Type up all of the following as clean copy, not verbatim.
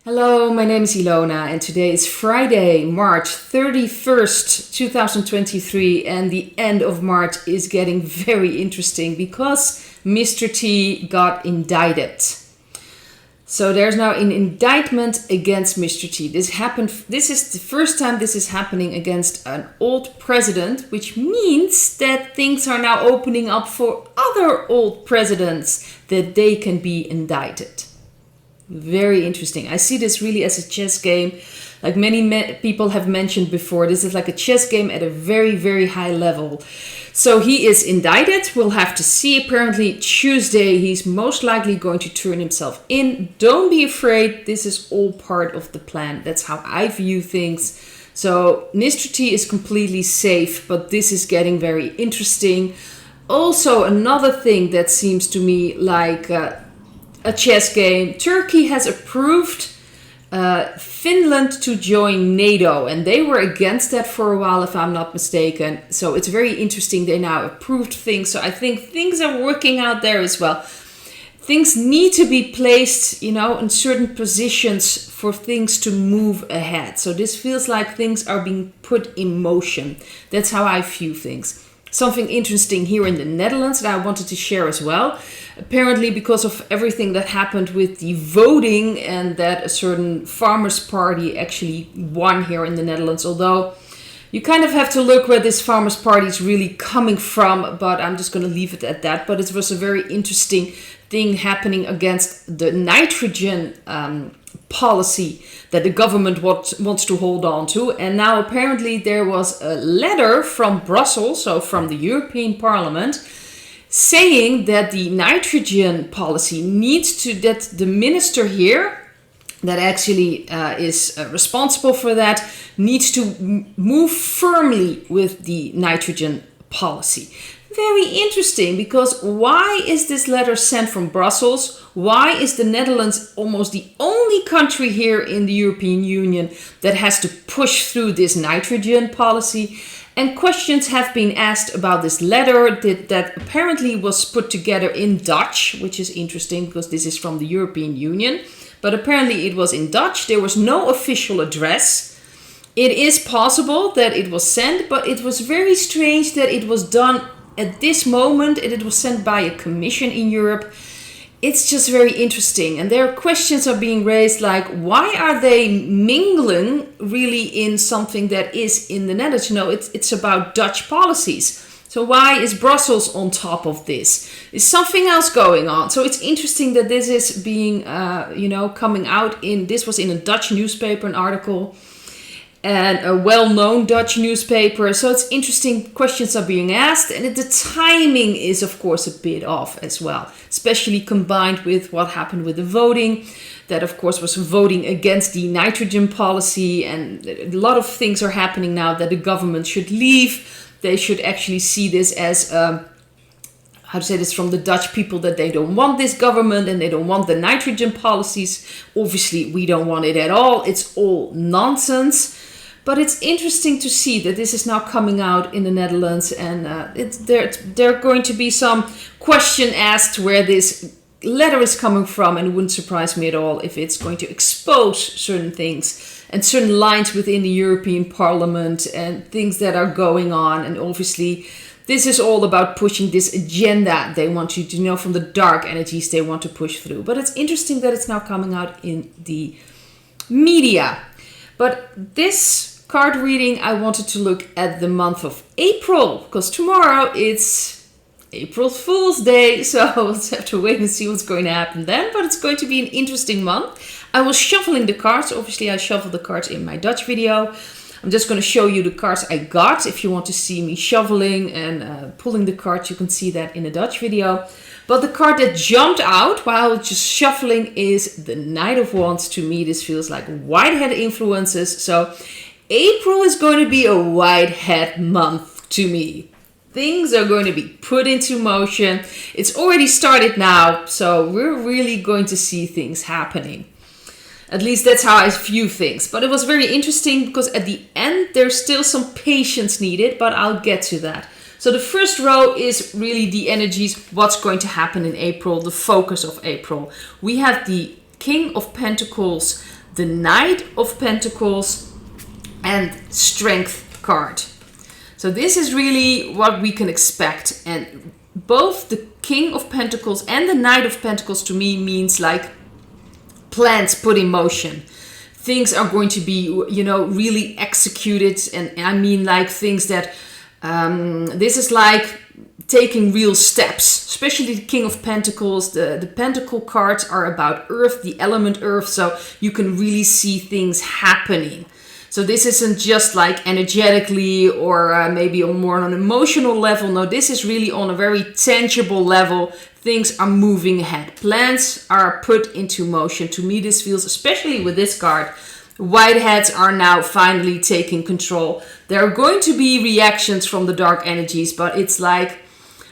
Hello, my name is Ilona and today is Friday, March 31st, 2023, and the end of March is getting very interesting because Mr. T got indicted. So there's now an indictment against Mr. T. This is the first time this is happening against an old president, which means that things are now opening up for other old presidents that they can be indicted. Very interesting. I see this really as a chess game. Like many people have mentioned before, this is like a chess game at a very, very high level. So he is indicted. We'll have to see. Apparently Tuesday he's most likely going to turn himself in. Don't be afraid. This is all part of the plan. That's how I view things. So Mr. T is completely safe, but this is getting very interesting. Also, another thing that seems to me like a chess game. Turkey has approved Finland to join NATO, and they were against that for a while, if I'm not mistaken. So it's very interesting. They now approved things. So I think things are working out there as well. Things need to be placed, in certain positions for things to move ahead. So this feels like things are being put in motion. That's how I view things. Something interesting here in the Netherlands that I wanted to share as well. Apparently, because of everything that happened with the voting and that a certain farmers' party actually won here in the Netherlands, although you kind of have to look where this farmers' party is really coming from, but I'm just going to leave it at that. But it was a very interesting thing happening against the nitrogen policy that the government wants to hold on to. And now apparently there was a letter from Brussels, so from the European Parliament, saying that the nitrogen policy that the minister here that actually is responsible for that needs to move firmly with the nitrogen policy. Very interesting, because why is this letter sent from Brussels? Why is the Netherlands almost the only country here in the European Union that has to push through this nitrogen policy? And questions have been asked about this letter that apparently was put together in Dutch, which is interesting because this is from the European Union. But apparently it was in Dutch. There was no official address. It is possible that it was sent, but it was very strange that it was done at this moment, and it was sent by a commission in Europe. It's just very interesting. And there are questions are being raised like, why are they mingling really in something that is in the Netherlands? It's about Dutch policies. So why is Brussels on top of this? Is something else going on? So it's interesting that this is being, coming out this was in a Dutch newspaper, an article, and a well-known Dutch newspaper. So it's interesting, questions are being asked, and the timing is of course a bit off as well, especially combined with what happened with the voting. That of course was voting against the nitrogen policy, and a lot of things are happening now that the government should leave. They should actually see this as from the Dutch people, that they don't want this government and they don't want the nitrogen policies. Obviously we don't want it at all. It's all nonsense. But it's interesting to see that this is now coming out in the Netherlands, and there are going to be some question asked where this letter is coming from, and it wouldn't surprise me at all if it's going to expose certain things and certain lines within the European Parliament and things that are going on. And obviously this is all about pushing this agenda they want you to know, from the dark energies they want to push through. But it's interesting that it's now coming out in the media. But this card reading, I wanted to look at the month of April, because tomorrow it's April Fool's Day, so we'll have to wait and see what's going to happen then. But it's going to be an interesting month. I was shuffling the cards. Obviously I shuffled the cards in my Dutch video. I'm just going to show you the cards I got. If you want to see me shoveling and pulling the cards, you can see that in the Dutch video. But the card that jumped out while just shuffling is the Knight of Wands. To me, this feels like Whitehead influences. So April is going to be a Whitehead month to me. Things are going to be put into motion. It's already started now, so we're really going to see things happening. At least that's how I view things. But it was very interesting because at the end there's still some patience needed, but I'll get to that. So the first row is really the energies, what's going to happen in April, the focus of April. We have the King of Pentacles, the Knight of Pentacles, and Strength card. So this is really what we can expect. And both the King of Pentacles and the Knight of Pentacles to me means like plans put in motion. Things are going to be, really executed. And I mean like things that, this is like taking real steps, especially the King of Pentacles. The Pentacle cards are about Earth, the element Earth. So you can really see things happening. So this isn't just like energetically or maybe more on an emotional level. No, this is really on a very tangible level. Things are moving ahead. Plans are put into motion. To me, this feels, especially with this card, Whiteheads are now finally taking control. There are going to be reactions from the dark energies, but it's like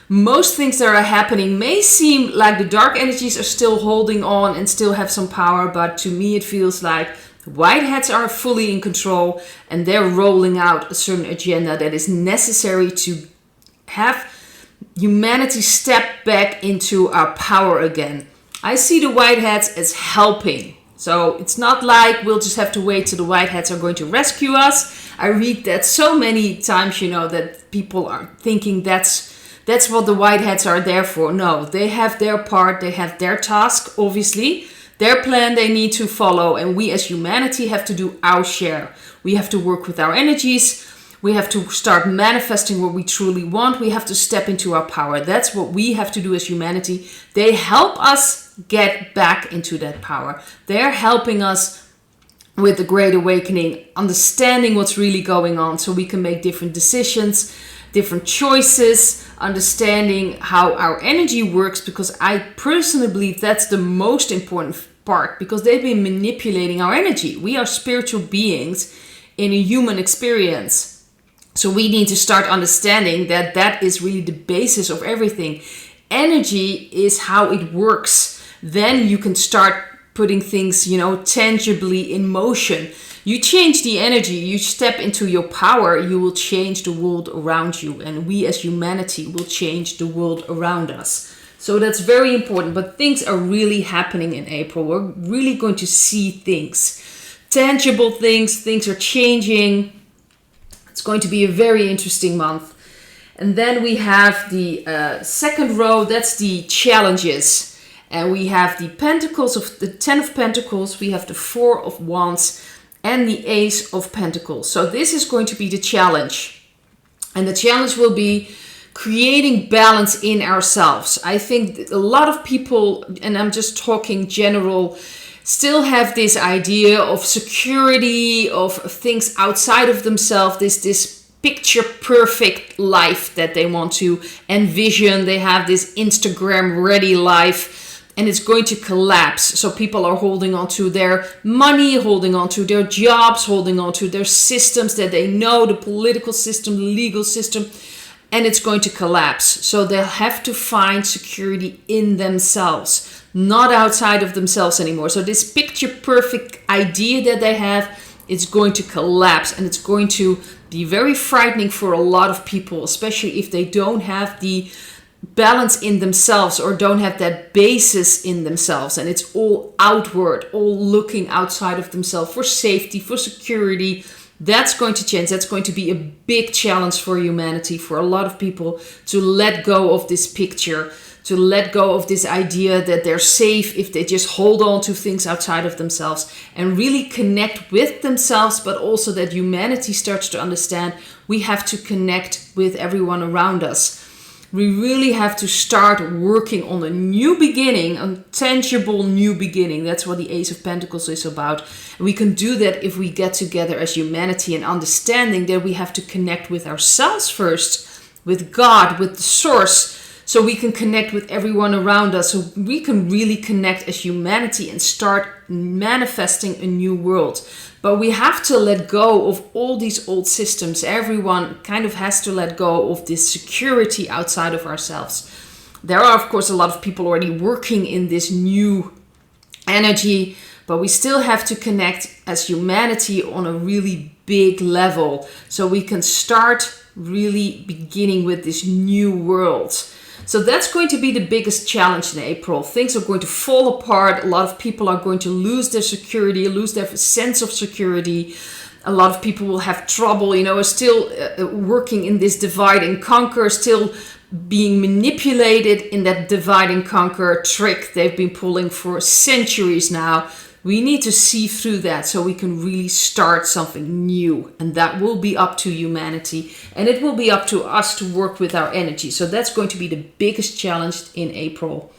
most things that are happening may seem like the dark energies are still holding on and still have some power. But to me, it feels like Whiteheads are fully in control and they're rolling out a certain agenda that is necessary to have humanity step back into our power again. I see the Whiteheads as helping. So it's not like we'll just have to wait till the Whiteheads are going to rescue us. I read that so many times, that people are thinking that's what the Whiteheads are there for. No, they have their part, they have their task, obviously. Their plan they need to follow, and we as humanity have to do our share. We have to work with our energies. We have to start manifesting what we truly want. We have to step into our power. That's what we have to do as humanity. They help us get back into that power. They're helping us with the Great Awakening, understanding what's really going on so we can make different decisions, different choices, understanding how our energy works, because I personally believe that's the most important part, because they've been manipulating our energy. We are spiritual beings in a human experience. So we need to start understanding that that is really the basis of everything. Energy is how it works. Then you can start putting things, tangibly in motion. You change the energy, you step into your power, you will change the world around you. And we as humanity will change the world around us. So that's very important. But things are really happening in April. We're really going to see things. Tangible things. Things are changing. It's going to be a very interesting month. And then we have the second row. That's the challenges. And we have the Pentacles of the 10 of Pentacles. We have the 4 of Wands. And the Ace of Pentacles. So this is going to be the challenge. And the challenge will be creating balance in ourselves. I think a lot of people, and I'm just talking general, still have this idea of security, of things outside of themselves, this picture perfect life that they want to envision. They have this Instagram ready life. And it's going to collapse. So people are holding on to their money, holding on to their jobs, holding on to their systems that they know, the political system, the legal system, and it's going to collapse. So they'll have to find security in themselves, not outside of themselves anymore. So this picture perfect idea that they have, it's going to collapse, and it's going to be very frightening for a lot of people, especially if they don't have the balance in themselves or don't have that basis in themselves, and it's all outward, all looking outside of themselves for safety, for security. That's going to change. That's going to be a big challenge for humanity, for a lot of people, to let go of this picture, to let go of this idea that they're safe if they just hold on to things outside of themselves, and really connect with themselves, but also that humanity starts to understand we have to connect with everyone around us. We really have to start working on a new beginning, a tangible new beginning. That's what the Ace of Pentacles is about. And we can do that if we get together as humanity and understanding that we have to connect with ourselves first, with God, with the source, so we can connect with everyone around us, so we can really connect as humanity and start manifesting a new world. But we have to let go of all these old systems. Everyone kind of has to let go of this security outside of ourselves. There are, of course, a lot of people already working in this new energy, but we still have to connect as humanity on a really big level, so we can start really beginning with this new world. So that's going to be the biggest challenge in April. Things are going to fall apart. A lot of people are going to lose their security, lose their sense of security. A lot of people will have trouble, are still working in this divide and conquer, still being manipulated in that divide and conquer trick they've been pulling for centuries now. We need to see through that so we can really start something new. And that will be up to humanity. And it will be up to us to work with our energy. So that's going to be the biggest challenge in April.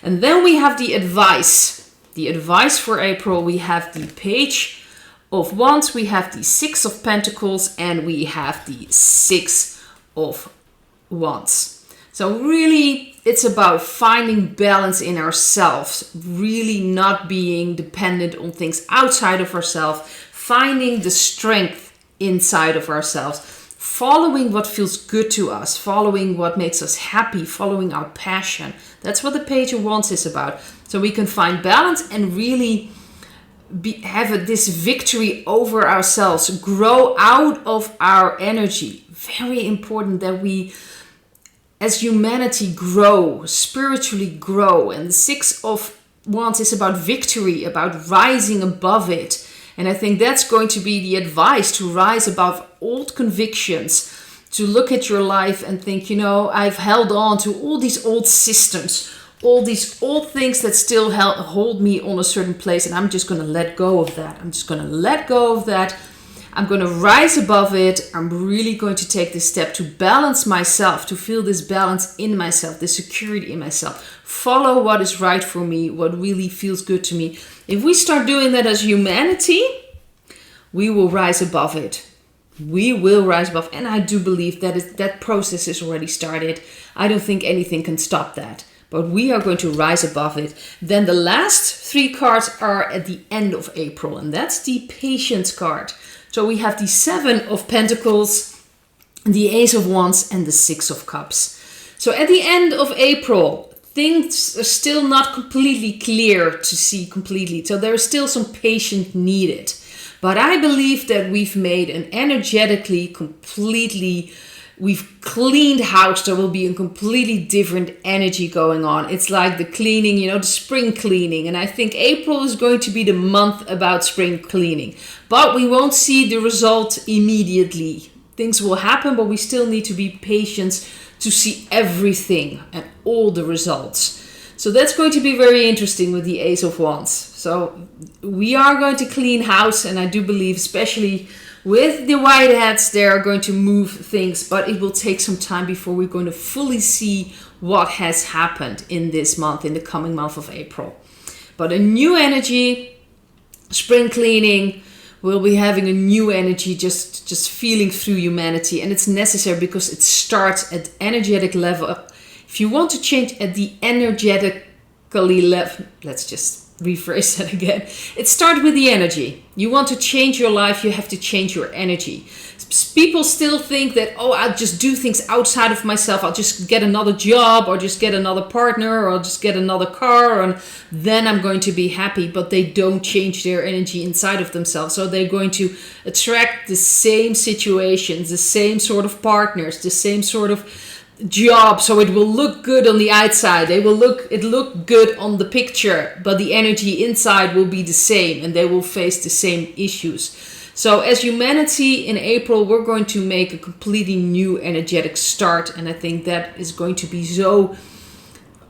And then we have the advice. The advice for April, we have the Page of Wands, we have the Six of Pentacles, and we have the Six of Wands. So really, it's about finding balance in ourselves, really not being dependent on things outside of ourselves, finding the strength inside of ourselves, following what feels good to us, following what makes us happy, following our passion. That's what the Page of Wands is about. So we can find balance and really have this victory over ourselves, grow out of our energy. Very important that we, as humanity, grow, spiritually grow. And the Six of Wands is about victory, about rising above it. And I think that's going to be the advice, to rise above old convictions, to look at your life and think, I've held on to all these old systems, all these old things that still hold me on a certain place. And I'm just going to let go of that. I'm just going to let go of that. I'm going to rise above it. I'm really going to take this step to balance myself, to feel this balance in myself, this security in myself. Follow what is right for me, what really feels good to me. If we start doing that as humanity, we will rise above it. We will rise above. And I do believe that process is already started. I don't think anything can stop that. But we are going to rise above it. Then the last three cards are at the end of April. And that's the Patience card. So we have the Seven of Pentacles, the Ace of Wands, and the Six of Cups. So at the end of April, things are still not completely clear to see completely. So there is still some patience needed. But I believe that we've made an energetically we've cleaned house. There will be a completely different energy going on. It's like the cleaning, the spring cleaning. And I think April is going to be the month about spring cleaning. But we won't see the result immediately. Things will happen, but we still need to be patient to see everything and all the results. So that's going to be very interesting with the Ace of Wands. So we are going to clean house, and I do believe, especially with the white hats, they are going to move things, but it will take some time before we're going to fully see what has happened in this month, in the coming month of April. But a new energy, spring cleaning, we'll be having a new energy just feeling through humanity. And it's necessary because it starts at energetic level. If you want to change at the energetically level, let's just rephrase that again. It starts with the energy. You want to change your life, you have to change your energy. People still think that, I'll just do things outside of myself. I'll just get another job, or just get another partner, or I'll just get another car, and then I'm going to be happy. But they don't change their energy inside of themselves. So they're going to attract the same situations, the same sort of partners, the same sort of job, so it will look good on the outside. It look good on the picture, but the energy inside will be the same, and they will face the same issues. So as humanity in April, we're going to make a completely new energetic start, and I think that is going to be so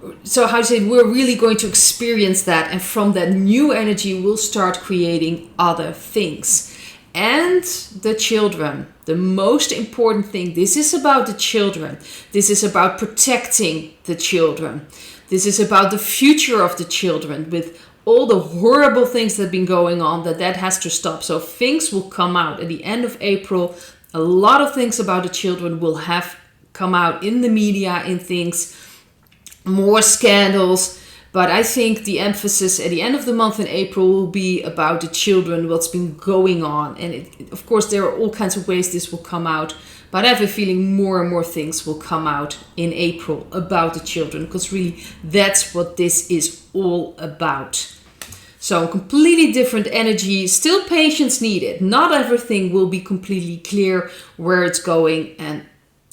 we're really going to experience that, and from that new energy we'll start creating other things. And the children, the most important thing, this is about the children. This is about protecting the children. This is about the future of the children, with all the horrible things that have been going on, that has to stop. So things will come out at the end of April. A lot of things about the children will have come out in the media, in things, more scandals. But I think the emphasis at the end of the month in April will be about the children, what's been going on. And of course, there are all kinds of ways this will come out. But I have a feeling more and more things will come out in April about the children, because really that's what this is all about. So completely different energy, still patience needed. Not everything will be completely clear where it's going, and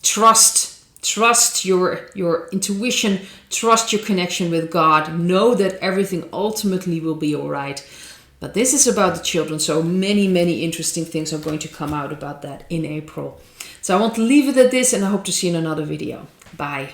trust Trust your intuition, trust your connection with God. Know that everything ultimately will be all right. But this is about the children, so many interesting things are going to come out about that in April. So I want to leave it at this, and I hope to see you in another video. Bye.